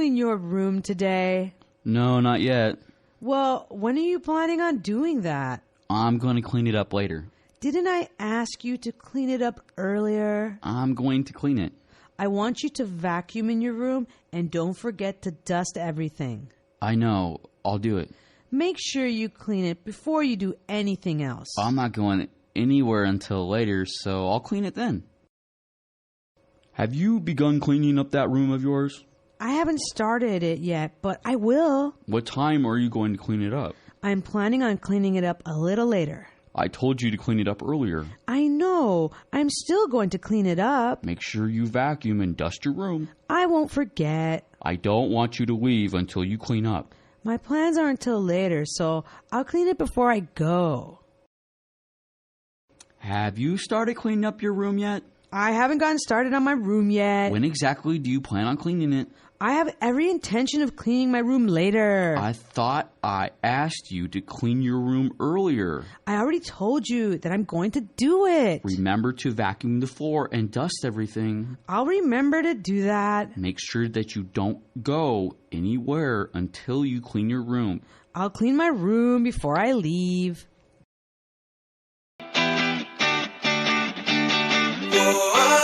clean your room today? No, not yet. Well, when are you planning on doing that? I'm going to clean it up later. Didn't I ask you to clean it up earlier? I'm going to clean it. I want you to vacuum in your room and don't forget to dust everything. I know. I'll do it. Make sure you clean it before you do anything else. I'm not going anywhere until later, so I'll clean it then. Have you begun cleaning up that room of yours? I haven't started it yet, but I will. What time are you going to clean it up? I'm planning on cleaning it up a little later. I told you to clean it up earlier. I know. I'm still going to clean it up. Make sure you vacuum and dust your room. I won't forget. I don't want you to leave until you clean up. My plans aren't until later, so I'll clean it before I go. Have you started cleaning up your room yet? I haven't gotten started on my room yet. When exactly do you plan on cleaning it? I have every intention of cleaning my room later. I thought I asked you to clean your room earlier. I already told you that I'm going to do it. Remember to vacuum the floor and dust everything. I'll remember to do that. Make sure that you don't go anywhere until you clean your room. I'll clean my room before I leave. Whoa.